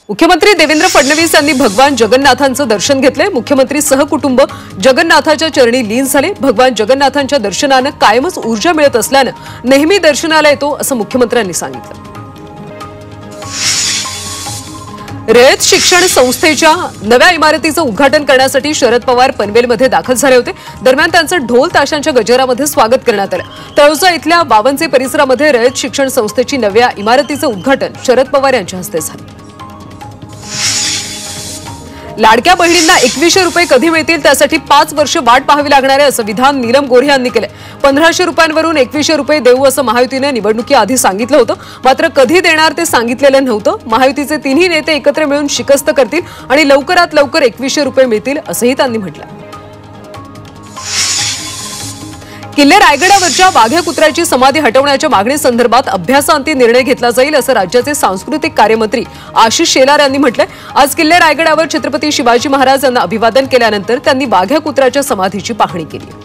मुख्यमंत्री देवेंद्र फडणवीस यांनी भगवान जगन्नाथांचं दर्शन घेतले। मुख्यमंत्री सहकुटुंब जगन्नाथाच्या चरणी लीन झाले। भगवान जगन्नाथांच्या दर्शनाने कायमच ऊर्जा मिळत असल्याने नेहमी दर्शनाला येतो असं मुख्यमंत्र्यांनी सांगितलं। रयत शिक्षण संस्थेच्या नव्या इमारतीचं उद्घाटन करण्यासाठी शरद पवार पनवेलमध्ये दाखल झाले होते। दरम्यान त्यांचं ढोल ताशांच्या गजरामध्ये स्वागत करण्यात आलं। तळोजा इथल्या बावनचे परिसरामध्ये रयत शिक्षण संस्थेची नव्या इमारतीचं उद्घाटन शरद पवार यांच्या हस्ते झालं। लाडक्या बहिणींना 2100 रुपये कधी मिळतील त्यासाठी 5 वर्ष वाट पाहावी लागणार आहे असं विधान नीलम गोऱ्हे यांनी केलं। 1500 रुपयांवरून 2100 रुपये देऊ असं महायुतीने निवडणुकीआधी सांगितलं होतं, मात्र कधी देणार ते सांगितलेलं नव्हतं। महायुतीचे तिन्ही नेते एकत्र मिळून शिकस्त करतील आणि लवकरात लवकर 2100 रुपये मिळतील असंही त्यांनी म्हटलं। किल्ले रायगडावरच्या वाघ्या कुत्र्याची समाधी हटवण्याच्या मागणीसंदर्भात अभ्यासाअंती निर्णय घेतला जाईल असं राज्याचे सांस्कृतिक कार्यमंत्री आशिष शेलार यांनी म्हटलंय। आज किल्ले रायगडावर छत्रपती शिवाजी महाराज यांना अभिवादन केल्यानंतर त्यांनी वाघ्या कुत्र्याच्या समाधीची पाहणी केली।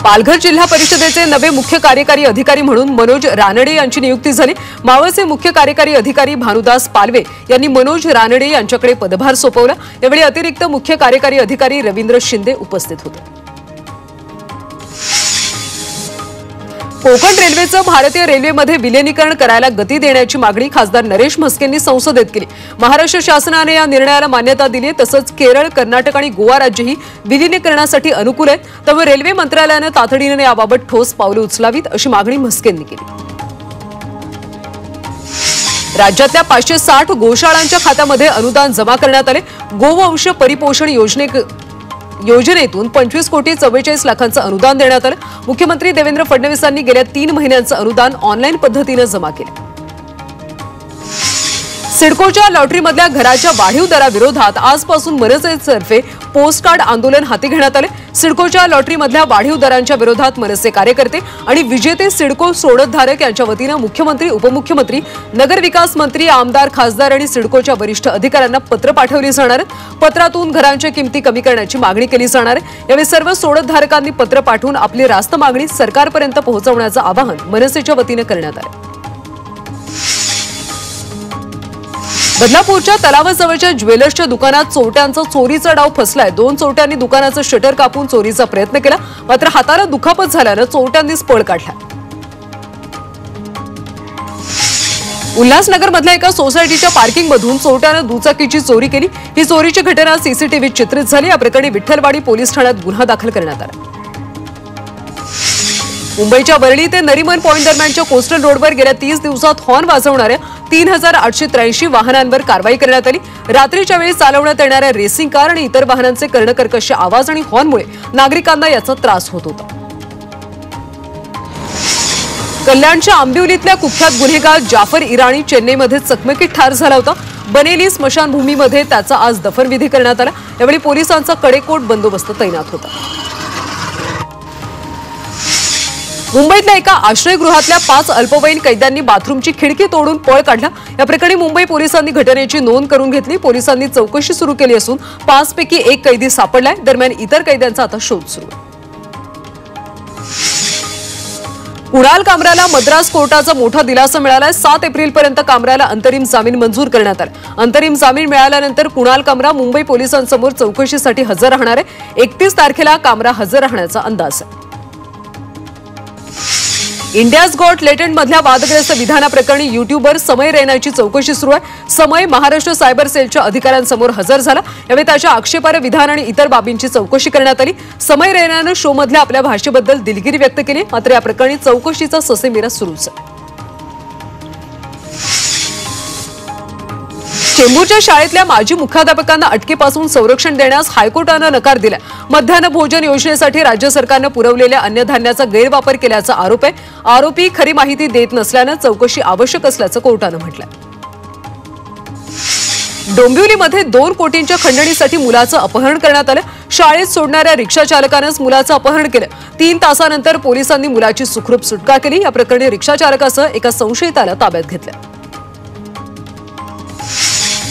पालघर जिल्हा परिषदेचे नवे मुख्य कार्यकारी अधिकारी म्हणून मनोज रानडे यांची नियुक्ती झाली। मावळचे मुख्य कार्यकारी अधिकारी भानुदास पालवे यांनी मनोज रानडे यांच्याकडे पदभार सोपवला। यावेळी अतिरिक्त मुख्य कार्यकारी अधिकारी रवींद्र शिंदे उपस्थित होते। कोकण रेल्वेचं भारतीय रेल्वेमध्ये विलीनीकरण करायला गती देण्याची मागणी खासदार नरेश म्हस्केंनी संसदेत केली। महाराष्ट्र शासनाने या निर्णयाला मान्यता दिली, तसंच केरळ, कर्नाटक आणि गोवा राज्यही विलीनीकरणासाठी अनुकूल आहेत। त्यामुळे रेल्वे मंत्रालयाने तातडीने याबाबत ठोस पावले उचलावीत अशी मागणी म्हस्केंनी केली। राज्यातल्या 560 गोशाळांच्या खात्यामध्ये अनुदान जमा करण्यात आले। गोवंश परिपोषण योजनेतून 25 कोटी 44 लाखांचं अनुदान देण्यात आलं। मुख्यमंत्री देवेंद्र फडणवीसांनी गेल्या 3 महिन्यांचं अनुदान ऑनलाईन पद्धतीने जमा केलं। सिडकोच्या लॉटरीमधल्या घराच्या वाढीव दराविरोधात आजपासून मनसेतर्फे पोस्टकार्ड आंदोलन हाती घेण्यात आले। सिडकोच्या लॉटरीमधल्या वाढीव दरांच्या विरोधात मनसे कार्यकर्ते आणि विजेते सिडको सोडतधारक यांच्या वतीने मुख्यमंत्री, उपमुख्यमंत्री, नगरविकास मंत्री, आमदार, खासदार आणि सिडकोच्या वरिष्ठ अधिकाऱ्यांना पत्र पाठवली जाणार आहे। पत्रातून घरांच्या किमती कमी करण्याची मागणी केली जाणार आहे। यावेळी सर्व सोडतधारकांनी पत्र पाठवून आपली रास्त मागणी सरकारपर्यंत पोहोचवण्याचं आवाहन मनसेच्या वतीने करण्यात आलं। बदलापूरच्या तलावाजवळच्या ज्वेलर्सच्या दुकानात चोरट्यांचा चोरीचा डाव फसलाय। 2 चोरट्यांनी दुकानाचं शटर कापून चोरीचा प्रयत्न केला, मात्र हाताला दुखापत झाल्यानं चोरट्यांनीच पळ काढला। उल्हासनगरमधल्या एका सोसायटीच्या पार्किंगमधून चोरट्यानं दुचाकीची चोरी केली। ही चोरीची घटना सीसीटीव्हीत चित्रित झाली। या प्रकरणी विठ्ठलवाडी पोलीस ठाण्यात गुन्हा दाखल करण्यात आला। मुंबईच्या वरळी ते नरीमन पॉइंट दरम्यानच्या कोस्टल रोडवर गेल्या 30 दिवसात हॉर्न वाजवणाऱ्या 3883 वाहनांवर कारवाई करण्यात आली। रात्रीच्या वेळी चालवण्यात येणाऱ्या रेसिंग कार आणि इतर वाहनांचे कर्णकर्कश आवाज आणि हॉर्नमुळे नागरिकांना याचा त्रास होत होता। कल्याणच्या आंबिवलीतल्या कुख्यात गुन्हेगार जाफर इराणी चेन्नईमध्ये चकमकीत ठार झाला होता। बनेली स्मशानभूमीमध्ये त्याचा आज दफनविधी करण्यात आला। यावेळी पोलिसांचा कडेकोट बंदोबस्त तैनात होता। मुंबईतल्या एका आश्रयगृहातल्या 5 अल्पवयीन कैद्यांनी बाथरूमची खिडकी तोडून पळ काढला। या प्रकरणी मुंबई पोलिसांनी घटनेची नोंद करून घेतली। पोलिसांनी चौकशी सुरू केली असून 5 पैकी 1 कैदी सापडलाय। दरम्यान इतर कैद्यांचा आता शोध सुरू आहे। कुणाल कामराला मद्रास कोर्टाचा मोठा दिलासा मिळालाय। 7 एप्रिलपर्यंत कामराला अंतरिम जामीन मंजूर करण्यात आला। अंतरिम जामीन मिळाल्यानंतर कुणाल कामरा मुंबई पोलिसांसमोर चौकशीसाठी हजर राहणार आहे। 31 तारखेला कामरा हजर राहण्याचा अंदाज आहे। इंडियाज गॉट लेटेंट मधल्या वादग्रस्त विधानाप्रकरणी युट्यूबर समय रैनाची चौकशी सुरू आहे। समय महाराष्ट्र सायबर सेलच्या अधिकाऱ्यांसमोर हजर झाला। यावेळी त्याच्या आक्षेपार्ह विधान आणि इतर बाबींची चौकशी करण्यात आली। समय रैनानं शोमधल्या आपल्या भाषेबद्दल दिलगिरी व्यक्त केली, मात्र या प्रकरणी चौकशीचा ससेमिरा सुरूच आहे। चेंबूरच्या शाळेतल्या माजी मुख्याध्यापकांना अटकेपासून संरक्षण देण्यास हायकोर्टानं नकार दिला। मध्यान्ह भोजन योजनेसाठी राज्य सरकारनं पुरवलेल्या अन्नधान्याचा गैरवापर केल्याचा आरोप आहे। आरोपी खरी माहिती देत नसल्यानं चौकशी आवश्यक असल्याचं कोर्टानं म्हटलंय। डोंबिवलीमध्ये 2 कोटींच्या खंडणीसाठी मुलाचं अपहरण करण्यात आलं। शाळेत सोडणाऱ्या रिक्षा चालकानंच मुलाचं अपहरण केलं। 3 तासानंतर पोलिसांनी मुलाची सुखरूप सुटका केली। या प्रकरणी रिक्षा चालकासह एका संशयिताला ताब्यात घेतलं।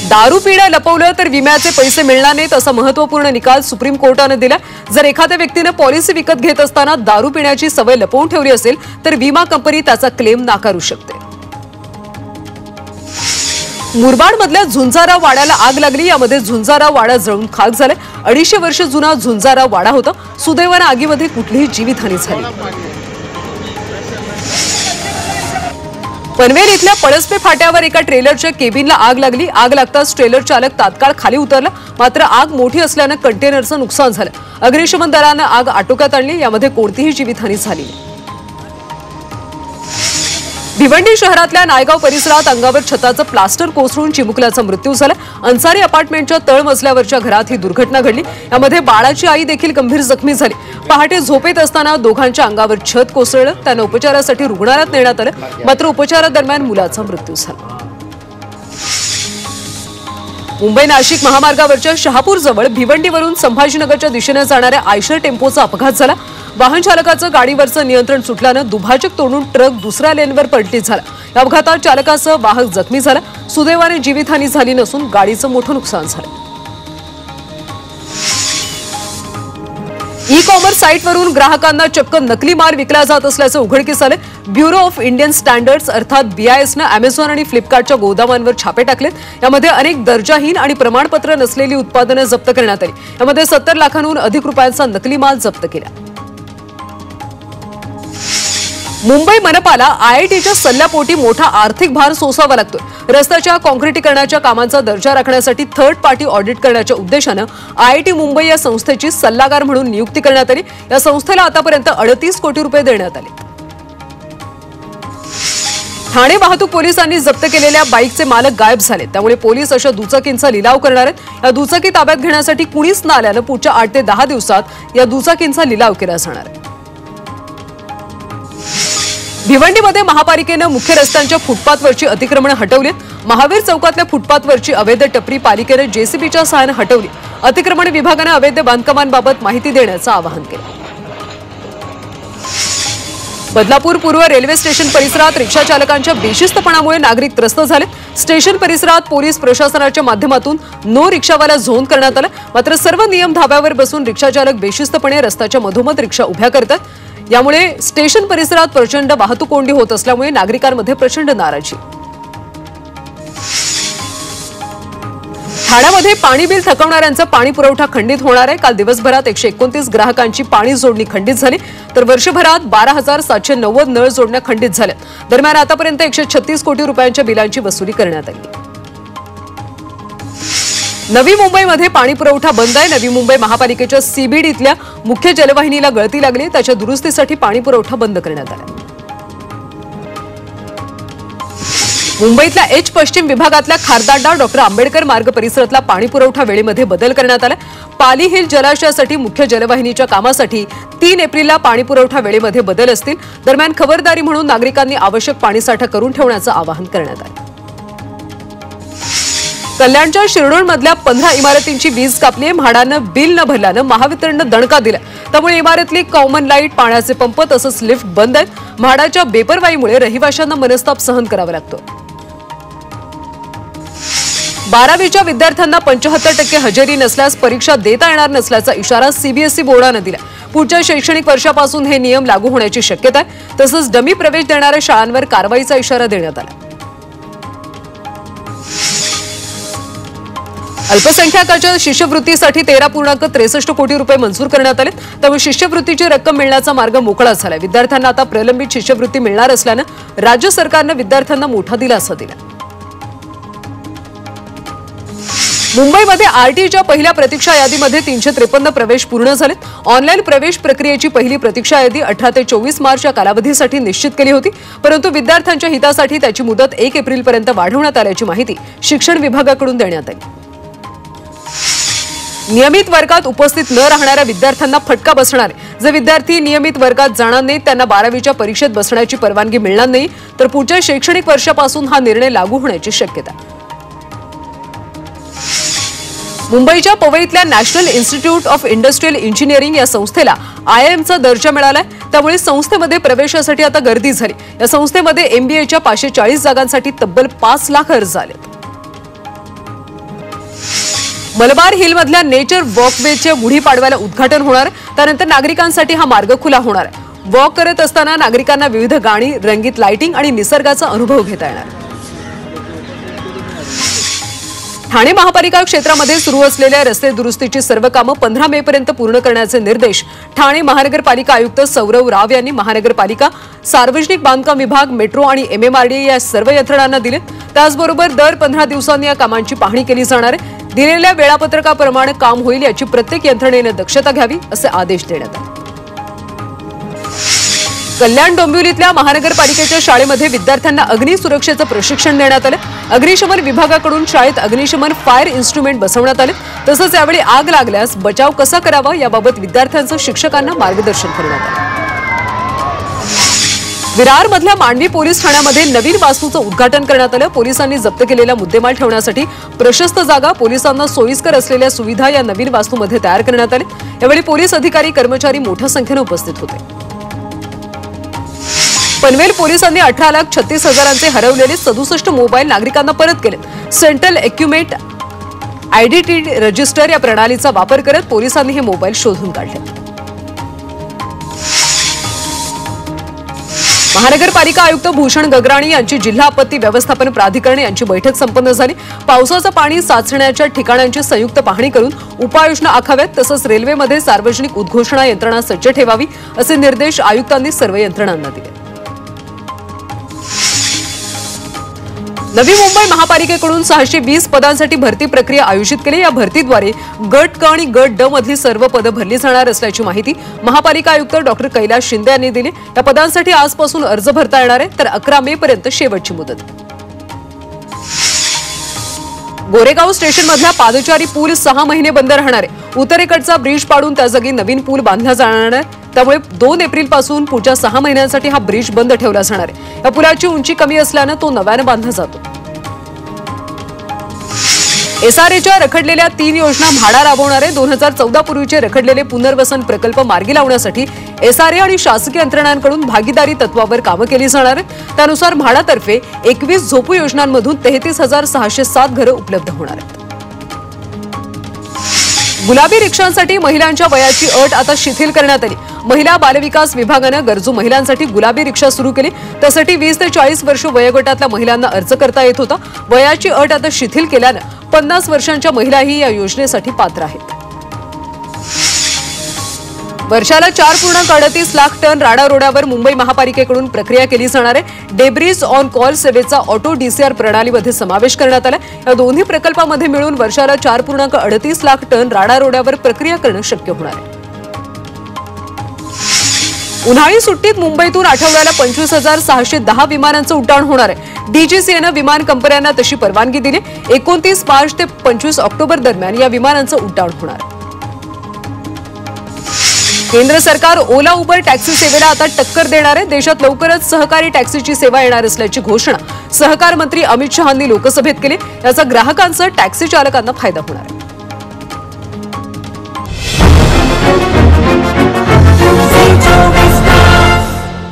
दारू पिणं लपवलं तर विम्याचे पैसे मिळणार नाहीत असा महत्त्वपूर्ण निकाल सुप्रीम कोर्टानं दिला। जर एखाद्या व्यक्तीने पॉलिसी विकत घेत असताना दारू पिण्याची सवय लपवून ठेवली असेल तर विमा कंपनी त्याचा क्लेम नाकारू शकते। मुरबाडमधल्या झुंजाराव वाड्याला आग लागली। यामध्ये झुंजाराव वाडा जळून खाक झालाय। 250 वर्ष जुना झुंजाराव वाडा होता। सुदैवाने आगीमध्ये कुठलीही जीवितहानी झाली। पनवेल इथल्या पळसपे फाट्यावर एका ट्रेलरच्या केबिनला आग लागली। आग लागताच ट्रेलर चालक तात्काळ खाली उतरला, मात्र आग मोठी असल्याने कंटेनरचं नुकसान झालं। अग्निशमन दलाने आग आटोक्यात आणली। यामध्ये कोणतीही जीवितहानी झाली नाही। भिवंडी शहरातल्या नायगाव परिसरात अंगावर छताचं प्लास्टर कोसळून चिमुकल्याचा मृत्यू झाला। अन्सारी अपार्टमेंटच्या तळमजल्यावरच्या घरात ही दुर्घटना घडली। यामध्ये बाळाची आई देखील गंभीर जखमी झाली। पहाटे झोपेत असताना दोघांच्या अंगावर छत कोसळलं। त्यांना उपचारासाठी रुग्णालयात नेण्यात आलं, मात्र उपचारादरम्यान मुलाचा मृत्यू झाला। मुंबई नाशिक महामार्गावरच्या शहापूरजवळ भिवंडीवरून संभाजीनगरच्या दिशेने जाणाऱ्या आयशर टेम्पोचा अपघात झाला। वाहन चालकाचं गाडीवरचं नियंत्रण सुटल्यानं दुभाजक तोडून ट्रक दुसऱ्या लेनवर पलटी झाला। या अपघातात चालकासह वाहक जखमी झाला। सुदैवाने जीवितहानी झाली नसून गाडीचं मोठं नुकसान झालं। ई कॉमर्स साईटवरून ग्राहकांना चक्क नकली माल विकला जात असल्याचं उघडकीस आले। ब्युरो ऑफ इंडियन स्टँडर्ड्स अर्थात BISनं अमेझॉन आणि फ्लिपकार्टच्या गोदामांवर छापे टाकलेत। यामध्ये अनेक दर्जाहीन आणि प्रमाणपत्र नसलेली उत्पादनं जप्त करण्यात आली। यामध्ये 70 लाखांहून अधिक रुपयांचा नकली माल जप्त केला। मुंबई मनपाला IITच्या सल्ल्यापोटी मोठा आर्थिक भार सोसावा लागतोय। रस्त्याच्या काँक्रिटीकरणाच्या कामांचा दर्जा राखण्यासाठी थर्ड पार्टी ऑडिट करण्याच्या उद्देशानं IIT मुंबई या संस्थेची सल्लागार म्हणून नियुक्ती करण्यात आली। या संस्थेला आतापर्यंत 38 कोटी रुपये देण्यात आले। ठाणे वाहतूक पोलिसांनी जप्त केलेल्या बाईकचे मालक गायब झाले, त्यामुळे पोलीस अशा दुचाकींचा लिलाव करणार आहेत। या दुचाकी ताब्यात घेण्यासाठी कुणीच न आल्यानं पुढच्या 8 ते 10 दिवसात या दुचाकींचा लिलाव केला जाणार आहे। भिवंडीमध्ये महापालिकेनं मुख्य रस्त्यांच्या फुटपाथवरची अतिक्रमणं हटवलीत। महावीर चौकातल्या फुटपाथवरची अवैध टपरी पालिकेनं JCBच्या सहाय्यानं हटवली। अतिक्रमण विभागानं अवैध बांधकामांबाबत माहिती देण्याचं आवाहन केलं। बदलापूर पूर्व रेल्वे स्टेशन परिसरात रिक्षा चालकांच्या बेशिस्तपणामुळे नागरिक त्रस्त झाले। स्टेशन परिसरात पोलीस प्रशासनाच्या माध्यमातून नो रिक्षावाला झोन करण्यात आला, मात्र सर्व नियम धाब्यावर बसून रिक्षा चालक बेशिस्तपणे रस्त्याच्या मधोमध रिक्षा उभ्या करतात। यामुळे स्टेशन परिसरात प्रचंड वाहतूक कोंडी होत असल्यामुळे नागरिकांमध्ये प्रचंड नाराजी। ठाण्यामध्ये पाणी बिल थकवणाऱ्यांचा पाणी पुरवठा खंडित होणार आहे। काल दिवसभरात 129 ग्राहकांची पाणी जोडणी खंडित झाली, तर वर्षभरात 12,790 नळ जोडण्या खंडित झाल्या। दरम्यान आतापर्यंत 136 कोटी रुपयांच्या बिलांची वसुली करण्यात आली। नवी मुंबईमध्ये पाणी पुरवठा बंद आहे। नवी मुंबई महापालिकेच्या CBD इथल्या मुख्य जलवाहिनीला गळती लागली, त्याच्या दुरुस्तीसाठी पाणी पुरवठा बंद करण्यात आला। मुंबईतल्या H पश्चिम विभागातल्या खारदांडा डॉक्टर आंबेडकर मार्ग परिसरातला पाणी पुरवठा वेळेमध्ये बदल करण्यात आला। पाली हिल जलाशयासाठी मुख्य जलवाहिनीच्या कामासाठी 3 एप्रिलला पाणी पुरवठा वेळेमध्ये बदल असतील। दरम्यान खबरदारी म्हणून नागरिकांनी आवश्यक पाणीसाठा करून ठेवण्याचं आवाहन करण्यात आलं। कल्याणच्या शिरडोणमधल्या 15 इमारतींची वीज कापली आहे। म्हाडानं बिल न भरल्यानं महावितरणनं दणका दिला, त्यामुळे इमारतली कॉमन लाईट, पाण्याचे पंप तसंच लिफ्ट बंद आहेत। म्हाडाच्या बेपरवाईमुळे रहिवाशांना मनस्ताप सहन करावा लागतो। 12वीच्या विद्यार्थ्यांना 75% हजेरी नसल्यास परीक्षा देता येणार नसल्याचा इशारा CBSE बोर्डानं दिला। पुढच्या शैक्षणिक वर्षापासून हे नियम लागू होण्याची शक्यता आहे। तसंच डमी प्रवेश देणाऱ्या शाळांवर कारवाईचा इशारा देण्यात आला। अल्पसंख्याकाच्या शिष्यवृत्तीसाठी 13.63 कोटी रुपये मंजूर करण्यात आले, त्यामुळे शिष्यवृत्तीची रक्कम मिळण्याचा मार्ग मोकळा झाला। विद्यार्थ्यांना आता प्रलंबित शिष्यवृत्ती मिळणार असल्यानं राज्य सरकारनं विद्यार्थ्यांना मोठा दिलासा दिला। मुंबईमध्ये RTच्या पहिल्या प्रतीक्षा यादीमध्ये 353 प्रवेश पूर्ण झालेत। ऑनलाईन प्रवेश प्रक्रियेची पहिली प्रतीक्षा यादी 18 ते 24 मार्च या कालावधीसाठी निश्चित केली होती, परंतु विद्यार्थ्यांच्या हितासाठी त्याची मुदत 1 एप्रिलपर्यंत वाढवण्यात आल्याची माहिती शिक्षण विभागाकडून देण्यात आली। नियमित वर्गात उपस्थित न राहणाऱ्या विद्यार्थ्यांना फटका बसणार आहे। जे विद्यार्थी नियमित वर्गात जाणार नाहीत त्यांना 12वीच्या परीक्षेत बसण्याची परवानगी मिळणार नाही, तर पुढच्या शैक्षणिक वर्षापासून हा निर्णय लागू होण्याची शक्यता आहे। मुंबईच्या पवईतल्या national institute of industrial engineering या संस्थेला IIMचा दर्जा मिळालाय, त्यामुळे संस्थेमध्ये प्रवेशासाठी आता गर्दी झाली। या संस्थेमध्ये MBAच्या 540 जागांसाठी तब्बल 5 लाख अर्ज आलेत। मलबार हिलमधल्या नेचर वॉकवेचे गुढीपाडव्याला उद्घाटन होणार, त्यानंतर नागरिकांसाठी हा मार्ग खुला होणार आहे। वॉक करत असताना नागरिकांना विविध गाणी, रंगीत लाइटिंग आणि निसर्गाचा अनुभव घेता येणार। ठाणे महापालिका क्षेत्रामध्ये सुरू असलेल्या रस्ते दुरुस्तीची सर्व कामं 15 मे पर्यंत पूर्ण करण्याचे निर्देश ठाणे महानगरपालिका आयुक्त सौरव राव यांनी महानगरपालिका, सार्वजनिक बांधकाम विभाग, मेट्रो आणि MMRDA या सर्व यंत्रणांना दिले। त्याचबरोबर दर 15 दिवसांनी या कामांची पाहणी केली जाणार आहे। दिलेल्या वेळापत्रकाप्रमाणे काम होईल याची प्रत्येक यंत्रणेने दक्षता घ्यावी असे आदेश देण्यात आले। कल्याण डोंबिवलीतल्या महानगरपालिकेच्या शाळेमध्ये विद्यार्थ्यांना अग्नी सुरक्षेचं प्रशिक्षण देण्यात आलं। अग्निशमन विभागाकडून शाळेत अग्निशमन फायर इन्स्ट्रुमेंट बसवण्यात आले। तसंच यावेळी आग लागल्यास बचाव कसा करावा याबाबत विद्यार्थ्यांचं शिक्षकांना मार्गदर्शन करण्यात आलं। विरारमधल्या मांडवी पोलीस ठाण्यामध्ये नवीन वास्तूचं उद्घाटन करण्यात आलं। पोलिसांनी जप्त केलेला मुद्देमाल ठेवण्यासाठी प्रशस्त जागा, पोलिसांना सोयीस्कर असलेल्या सुविधा या नवीन वास्तूमध्ये तयार करण्यात आले। यावेळी पोलीस अधिकारी, कर्मचारी मोठ्या संख्येने उपस्थित होते। पनवेल पोलिसांनी 18,36,000चे हरवलेले 67 मोबाईल नागरिकांना परत केले। सेंट्रल एक्युमेट IDT रजिस्टर या प्रणालीचा वापर करत पोलिसांनी हे मोबाईल शोधून काढले। महानगरपालिका आयुक्त भूषण गगराणी यांची जिल्हा आपत्ती व्यवस्थापन प्राधिकरण यांची बैठक संपन्न झाली। पावसाचं पाणी साचण्याच्या ठिकाणांची संयुक्त पाहणी करून उपाययोजना आखाव्यात, तसंच रेल्वेमध्ये सार्वजनिक उद्घोषणा यंत्रणा सज्ज ठेवावी असे निर्देश आयुक्तांनी सर्व यंत्रणांना दिले। नवी मुंबई महापालिकेकडून 620 पदांसाठी भरती प्रक्रिया आयोजित केली। या भरतीद्वारे गट क आणि गट ड मधली सर्व पदं भरली जाणार असल्याची माहिती महापालिका आयुक्त डॉक्टर कैलास शिंदे यांनी दिली। या पदांसाठी आजपासून अर्ज भरता येणार आहे, तर 11 मे पर्यंत शेवटची मुदत। गोरेगाव स्टेशनमधला पादचारी पूल 6 महिने बंद राहणार आहे। उत्तरेकडचा ब्रिज पाडून त्या जागी नवीन पूल बांधला जाणार आहे। त्यामुळे 2 एप्रिल पासून पुढच्या 6 महिन्यांसाठी हा ब्रिज बंद ठेवला जाणार आहे। या पुलाची उंची कमी असल्याने तो नव्याने बांधला जातो। SRAच्या रखडलेल्या 3 योजना म्हाडा राबवणार आहे। 2014 पूर्वीचे रखडलेले पुनर्वसन प्रकल्प मार्गी लावण्यासाठी SRA आणि शासकीय यंत्रणांकडून भागीदारी तत्वावर कामं केली जाणार आहेत। त्यानुसार म्हाडातर्फे 21 झोपू योजनांमधून 33,607 घरं उपलब्ध होणार आहेत। गुलाबी रिक्षांसाठी महिलांच्या वयाची अट आता शिथिल करण्यात आली। महिला बालविकास विभागाने गरजू महिलांसाठी गुलाबी रिक्षा सुरू केली। त्यासाठी 20 ते 40 वर्ष वयोगटातल्या महिलांना अर्ज करता येत होता। वयाची अट आता शिथिल केल्याने 50 वर्षांच्या महिलाही या योजनेसाठी पात्र आहेत। वर्षाला 4.38 लाख टन राडा रोड्यावर मुंबई महापालिकेकडून प्रक्रिया केली जाणार आहे। डेब्रिज ऑन कॉल सेवेचा ऑटो DCR प्रणालीमध्ये समावेश करण्यात आला। या दोन्ही प्रकल्पामध्ये मिळून वर्षाला 4.38 लाख टन राडा रोड्यावर प्रक्रिया करणं शक्य होणार आहे। उन्हाळी सुट्टीत मुंबईतून आठवड्याला 25,610 विमानांचं उड्डाण होणार आहे। DGCAनं विमान कंपन्यांना तशी परवानगी दिली। 29 मार्च ते 25 ऑक्टोबर दरम्यान या विमानांचं उड्डाण होणार आहे। केंद्र सरकार ओला उबर टॅक्सी सेवेला आता टक्कर देणार आहे। देशात लवकरच सहकारी टॅक्सीची सेवा येणार असल्याची घोषणा सहकार मंत्री अमित शहांनी लोकसभेत केली। याचा ग्राहकांचा टॅक्सी चालकांना फायदा होणार आहे।